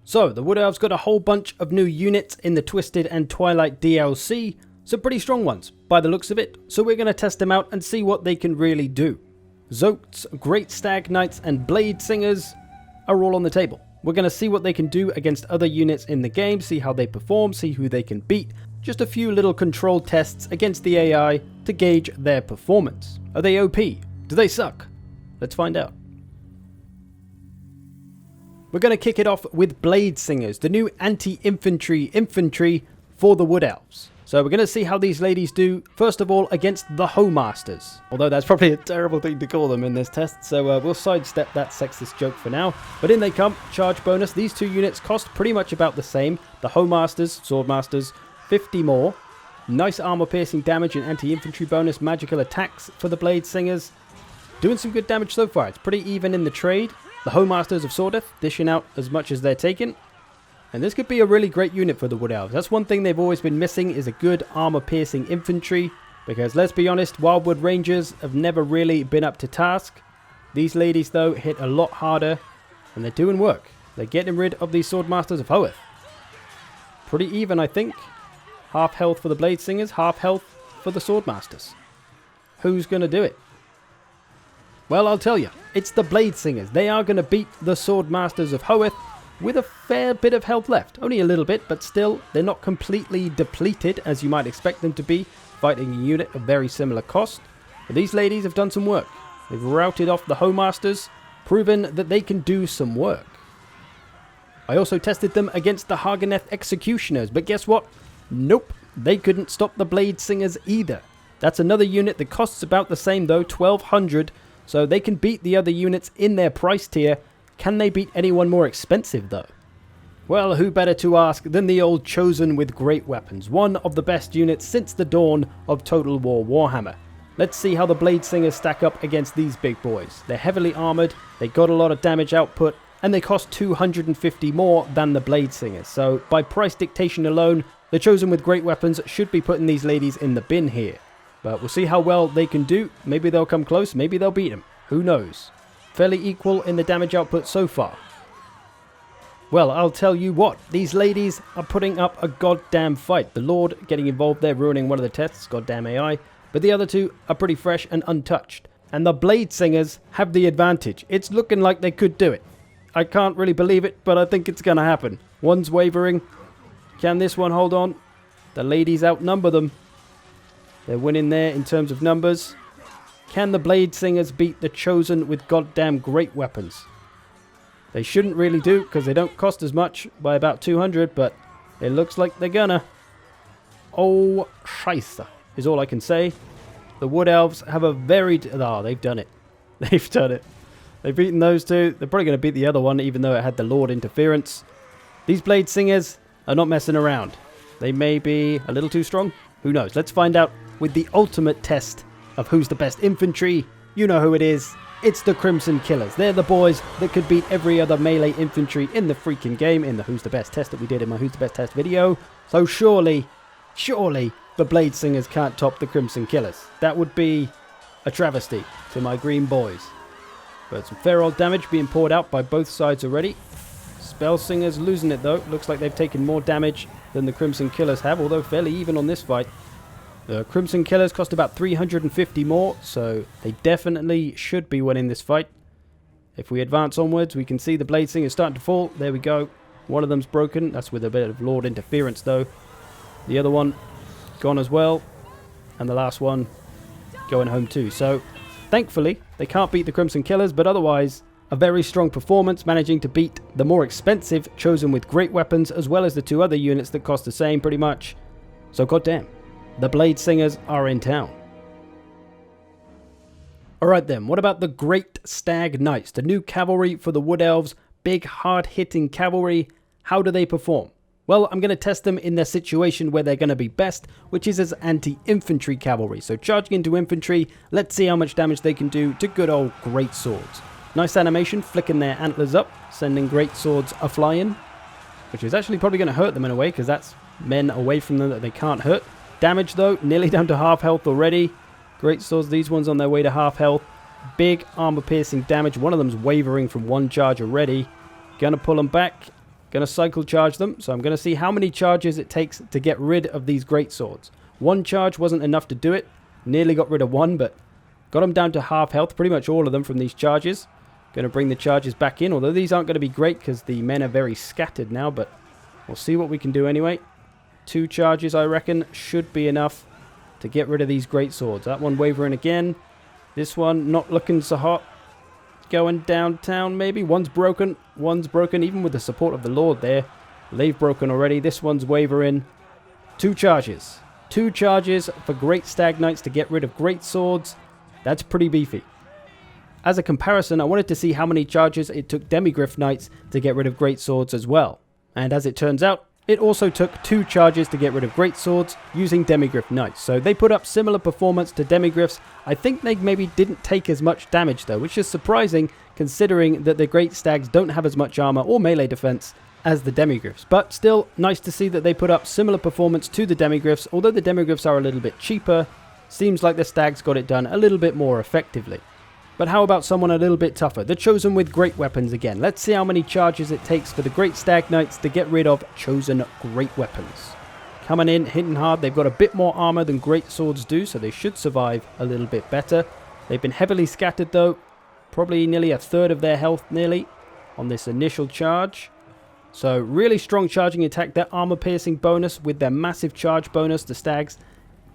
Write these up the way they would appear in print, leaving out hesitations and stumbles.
So, the Wood Elves got a whole bunch of new units in the Twisted and Twilight DLC, some pretty strong ones, by the looks of it, so we're going to test them out and see what they can really do. Zoats, Great Stag Knights and Bladesingers are all on the table. We're going to see what they can do against other units in the game, see how they perform, see who they can beat, just a few little control tests against the AI to gauge their performance. Are they OP? Do they suck? Let's find out. We're going to kick it off with Bladesingers, the new anti-infantry for the Wood Elves. So we're going to see how these ladies do, first of all, against the Homemasters. Although that's probably a terrible thing to call them in this test, so we'll sidestep that sexist joke for now. But in they come, charge bonus. These two units cost pretty much about the same. The Homemasters, Swordmasters, 50 more. Nice armor-piercing damage and anti-infantry bonus, magical attacks for the Bladesingers. Doing some good damage so far. It's pretty even in the trade. The Homemasters of Swordeth dishing out as much as they're taking. And this could be a really great unit for the Wood Elves. That's one thing they've always been missing, is a good armor-piercing infantry. Because let's be honest, Wildwood Rangers have never really been up to task. These ladies, though, hit a lot harder. And they're doing work. They're getting rid of these Swordmasters of Hoeth. Pretty even, I think. Half health for the Bladesingers, half health for the Swordmasters. Who's going to do it? Well, I'll tell you, it's the Bladesingers. They are going to beat the Swordmasters of Hoeth with a fair bit of health left. Only a little bit, but still, they're not completely depleted as you might expect them to be, fighting a unit of very similar cost. But these ladies have done some work. They've routed off the Homemasters, proven that they can do some work. I also tested them against the Haganeth Executioners, but guess what? Nope, they couldn't stop the Bladesingers either. That's another unit that costs about the same though, 1200. So they can beat the other units in their price tier. Can they beat anyone more expensive though? Well, who better to ask than the old Chosen with Great Weapons, one of the best units since the dawn of Total War Warhammer. Let's see how the Bladesingers stack up against these big boys. They're heavily armoured, they got a lot of damage output, and they cost 250 more than the Bladesingers. So by price dictation alone, the Chosen with Great Weapons should be putting these ladies in the bin here. But we'll see how well they can do. Maybe they'll come close, maybe they'll beat them. Who knows? Fairly equal in the damage output so far. Well, I'll tell you what, these ladies are putting up a goddamn fight. The Lord getting involved there, ruining one of the tests, goddamn AI. But the other two are pretty fresh and untouched. And the Bladesingers have the advantage. It's looking like they could do it. I can't really believe it, but I think it's going to happen. One's wavering. Can this one hold on? The ladies outnumber them. They're winning there in terms of numbers. Can the Bladesingers beat the Chosen with goddamn great weapons? They shouldn't really do, because they don't cost as much by about 200, but it looks like they're gonna. Oh, scheisse, is all I can say. The Wood Elves have a very... Oh, they've done it. They've done it. They've beaten those two. They're probably going to beat the other one, even though it had the Lord interference. These Bladesingers are not messing around. They may be a little too strong. Who knows? Let's find out with the ultimate test of who's the best infantry. You know who it is. It's the Crimson Killers. They're the boys that could beat every other melee infantry in the freaking game in the Who's the Best test that we did in my Who's the Best test video. So surely the Bladesingers can't top the Crimson Killers. That would be a travesty to my green boys. But some fair old damage being poured out by both sides already. Spellsingers losing it though. Looks like they've taken more damage than the Crimson Killers have, although fairly even on this fight. The Crimson Killers cost about 350 more, so they definitely should be winning this fight. If we advance onwards, we can see the Bladesingers starting to fall. There we go. One of them's broken. That's with a bit of Lord interference, though. The other one gone as well. And the last one going home too. So, thankfully, they can't beat the Crimson Killers, but otherwise, a very strong performance, managing to beat the more expensive Chosen with Great Weapons, as well as the two other units that cost the same, pretty much. So, goddamn. The Bladesingers are in town. Alright then, what about the Great Stag Knights? The new cavalry for the Wood Elves. Big, hard-hitting cavalry. How do they perform? Well, I'm going to test them in their situation where they're going to be best, which is as anti-infantry cavalry. So charging into infantry, let's see how much damage they can do to good old great swords. Nice animation, flicking their antlers up, sending great swords a-flying, which is actually probably going to hurt them in a way, because that's men away from them that they can't hurt. Damage though, nearly down to half health already. Great swords, these ones on their way to half health. Big armor piercing damage. One of them's wavering from one charge already. Gonna pull them back. Going to cycle charge them, so I'm going to see how many charges it takes to get rid of these greatswords. One charge wasn't enough to do it. Nearly got rid of one, but got them down to half health, pretty much all of them from these charges. Going to bring the charges back in, although these aren't going to be great because the men are very scattered now, but we'll see what we can do anyway. 2 charges, I reckon, should be enough to get rid of these greatswords. That one wavering again. This one not looking so hot. Going downtown maybe. One's broken, even with the support of the Lord there. They've broken already. This one's wavering. 2 charges. 2 charges for great stag knights to get rid of great swords. That's pretty beefy. As a comparison, I wanted to see how many charges it took demigryph knights to get rid of great swords as well. And as it turns out, it also took 2 charges to get rid of great swords using demigryph knights. So they put up similar performance to demigryphs. I think they maybe didn't take as much damage though, which is surprising considering that the great stags don't have as much armor or melee defense as the demigryphs. But still, nice to see that they put up similar performance to the demigryphs. Although the demigryphs are a little bit cheaper, seems like the stags got it done a little bit more effectively. But how about someone a little bit tougher? The Chosen with great weapons again. Let's see how many charges it takes for the great stag knights to get rid of Chosen great weapons. Coming in, hitting hard. They've got a bit more armor than great swords do, so they should survive a little bit better. They've been heavily scattered though. Probably nearly a third of their health nearly on this initial charge. So really strong charging attack. Their armor piercing bonus with their massive charge bonus, the stags,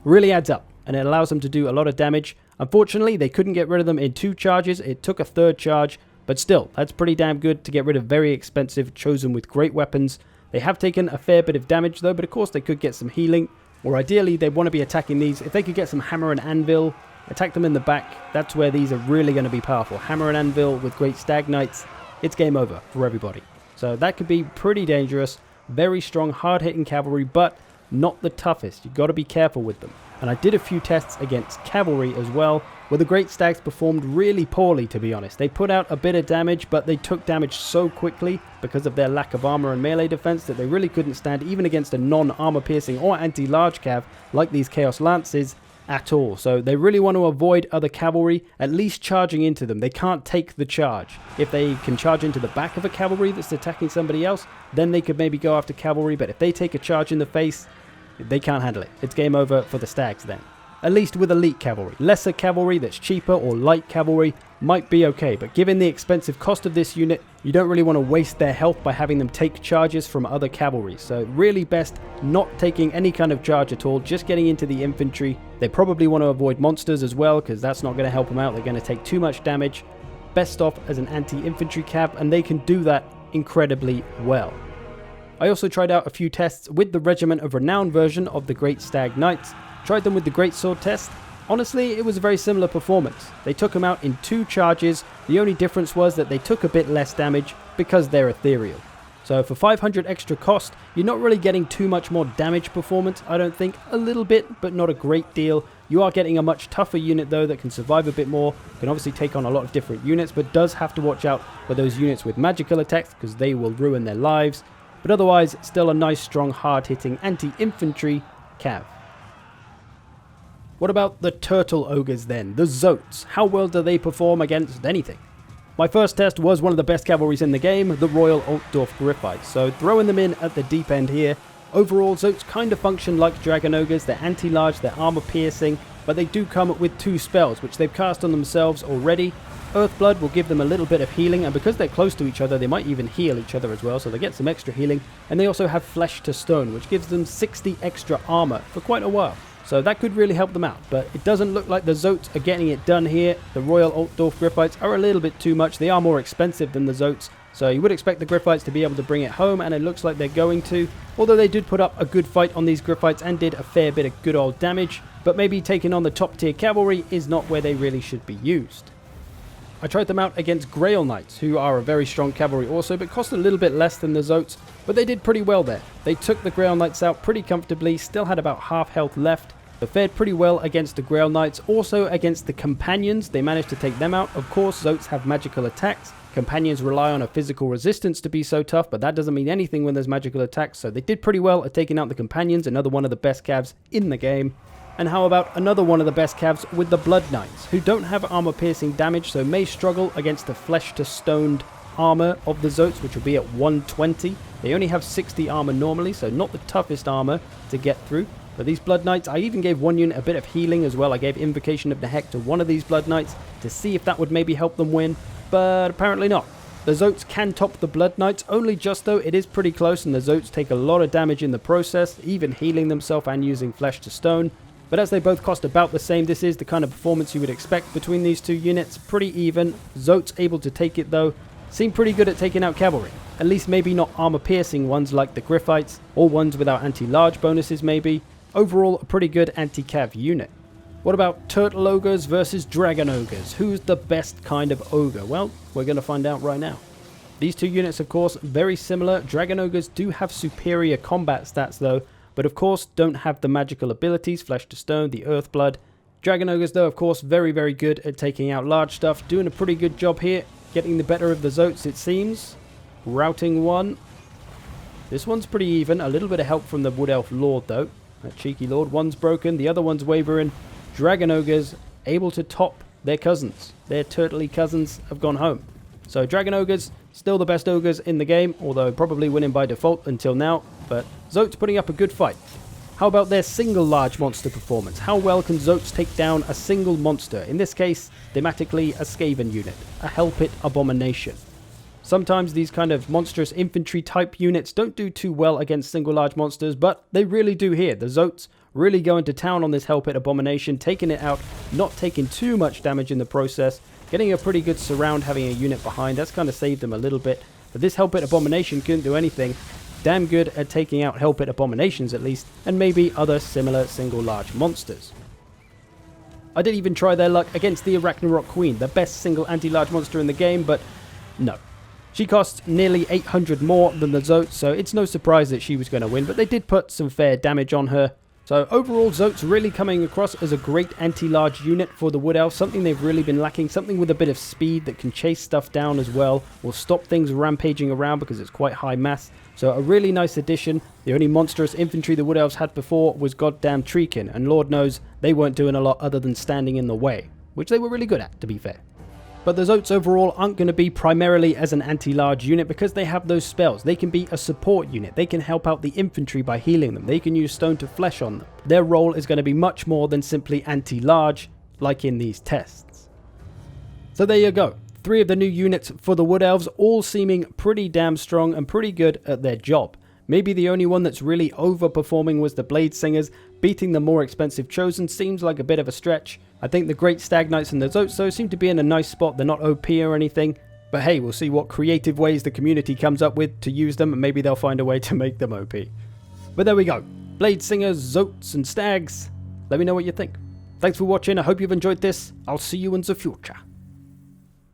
really adds up. And it allows them to do a lot of damage. Unfortunately, they couldn't get rid of them in 2 charges. It took a 3rd charge, but still, that's pretty damn good to get rid of very expensive Chosen with great weapons. They have taken a fair bit of damage though, but of course they could get some healing, or ideally they'd want to be attacking these. If they could get some hammer and anvil, attack them in the back, that's where these are really going to be powerful. Hammer and anvil with great stag knights, it's game over for everybody. So that could be pretty dangerous. Very strong, hard-hitting cavalry, but not the toughest. You've got to be careful with them. And I did a few tests against cavalry as well, where the great stags performed really poorly, to be honest. They put out a bit of damage, but they took damage so quickly because of their lack of armor and melee defense that they really couldn't stand even against a non-armor piercing or anti-large cav like these Chaos Lances at all. So they really want to avoid other cavalry, at least charging into them. They can't take the charge. If they can charge into the back of a cavalry that's attacking somebody else, then they could maybe go after cavalry, but if they take a charge in the face, they can't handle it. It's game over for the stags then. At least with elite cavalry. Lesser cavalry that's cheaper or light cavalry might be okay, but given the expensive cost of this unit, you don't really want to waste their health by having them take charges from other cavalry. So really best not taking any kind of charge at all, just getting into the infantry. They probably want to avoid monsters as well, because that's not going to help them out. They're going to take too much damage. Best off as an anti-infantry cav, and they can do that incredibly well. I also tried out a few tests with the Regiment of Renown version of the Great Stag Knights. Tried them with the Great Sword test. Honestly, it was a very similar performance. They took them out in 2 charges. The only difference was that they took a bit less damage because they're ethereal. So for 500 extra cost, you're not really getting too much more damage performance, I don't think. A little bit, but not a great deal. You are getting a much tougher unit though that can survive a bit more. Can obviously take on a lot of different units, but does have to watch out for those units with magical attacks because they will ruin their lives. But otherwise, still a nice, strong, hard-hitting anti-infantry cav. What about the Turtle Ogres then? The Zoats. How well do they perform against anything? My first test was one of the best cavalries in the game, the Royal Altdorf Griffites. So throwing them in at the deep end here. Overall, Zoats kind of function like Dragon Ogres. They're anti-large, they're armor-piercing, but they do come with 2 spells, which they've cast on themselves already. Earthblood will give them a little bit of healing, and because they're close to each other, they might even heal each other as well, so they get some extra healing. And they also have Flesh to Stone, which gives them 60 extra armor for quite a while. So that could really help them out, but it doesn't look like the Zoats are getting it done here. The Royal Altdorf Griffites are a little bit too much. They are more expensive than the Zoats, so you would expect the Griffites to be able to bring it home, and it looks like they're going to. Although they did put up a good fight on these Griffites and did a fair bit of good old damage, but maybe taking on the top tier cavalry is not where they really should be used. I tried them out against Grail Knights, who are a very strong cavalry also, but cost a little bit less than the Zoats, but they did pretty well there. They took the Grail Knights out pretty comfortably, still had about half health left. They fared pretty well against the Grail Knights, also against the Companions. They managed to take them out. Of course, Zoats have magical attacks. Companions rely on a physical resistance to be so tough, but that doesn't mean anything when there's magical attacks, so they did pretty well at taking out the Companions, another one of the best cavs in the game. And how about another one of the best cavs with the Blood Knights, who don't have armor piercing damage, so may struggle against the Flesh to Stoned armor of the Zoats, which will be at 120. They only have 60 armor normally, so not the toughest armor to get through. But these Blood Knights, I even gave one unit a bit of healing as well. I gave Invocation of the Heck to one of these Blood Knights to see if that would maybe help them win, but apparently not. The Zoats can top the Blood Knights, only just though. It is pretty close, and the Zoats take a lot of damage in the process, even healing themselves and using Flesh to Stone. But as they both cost about the same, this is the kind of performance you would expect between these two units. Pretty even. Zoats able to take it though. Seem pretty good at taking out cavalry. At least maybe not armor-piercing ones like the Griffites, or ones without anti-large bonuses maybe. Overall, a pretty good anti-cav unit. What about Turtle Ogres versus Dragon Ogres? Who's the best kind of ogre? Well, we're going to find out right now. These two units, of course, very similar. Dragon Ogres do have superior combat stats though, but of course don't have the magical abilities, Flesh to Stone, the Earth Blood. Dragon Ogres though, of course, very, very good at taking out large stuff. Doing a pretty good job here, getting the better of the Zoats it seems. Routing one. This one's pretty even. A little bit of help from the Wood Elf Lord though. That cheeky Lord. One's broken, the other one's wavering. Dragon Ogres able to top their cousins. Their turtly cousins have gone home. So Dragon Ogres, still the best ogres in the game, although probably winning by default until now. But Zoats putting up a good fight. How about their single large monster performance? How well can Zoats take down a single monster? In this case, thematically a Skaven unit, a Hellpit Abomination. Sometimes these kind of monstrous infantry type units don't do too well against single large monsters, but they really do here. The Zoats really going to town on this Hellpit Abomination, taking it out, not taking too much damage in the process, getting a pretty good surround, having a unit behind. That's kind of saved them a little bit. But this Hellpit Abomination couldn't do anything. Damn good at taking out Hellpit Abominations at least, and maybe other similar single large monsters. I did even try their luck against the Arachnarok Queen, the best single anti-large monster in the game, but no. She costs nearly 800 more than the Zoats, so it's no surprise that she was going to win, but they did put some fair damage on her. So overall, Zoats really coming across as a great anti-large unit for the Wood Elves, something they've really been lacking, something with a bit of speed that can chase stuff down as well, or stop things rampaging around because it's quite high mass. So a really nice addition. The only monstrous infantry the Wood Elves had before was goddamn Treekin, and Lord knows they weren't doing a lot other than standing in the way, which they were really good at, to be fair. But the Zoats overall aren't going to be primarily as an anti-large unit because they have those spells. They can be a support unit. They can help out the infantry by healing them. They can use Stone to Flesh on them. Their role is going to be much more than simply anti-large, like in these tests. So there you go. 3 of the new units for the Wood Elves, all seeming pretty damn strong and pretty good at their job. Maybe the only one that's really overperforming was the Bladesingers. Beating the more expensive Chosen seems like a bit of a stretch. I think the Great Stag Knights and the Zoats though seem to be in a nice spot. They're not OP or anything. But hey, we'll see what creative ways the community comes up with to use them, and maybe they'll find a way to make them OP. But there we go. Bladesingers, Zoats and Stags. Let me know what you think. Thanks for watching. I hope you've enjoyed this. I'll see you in the future.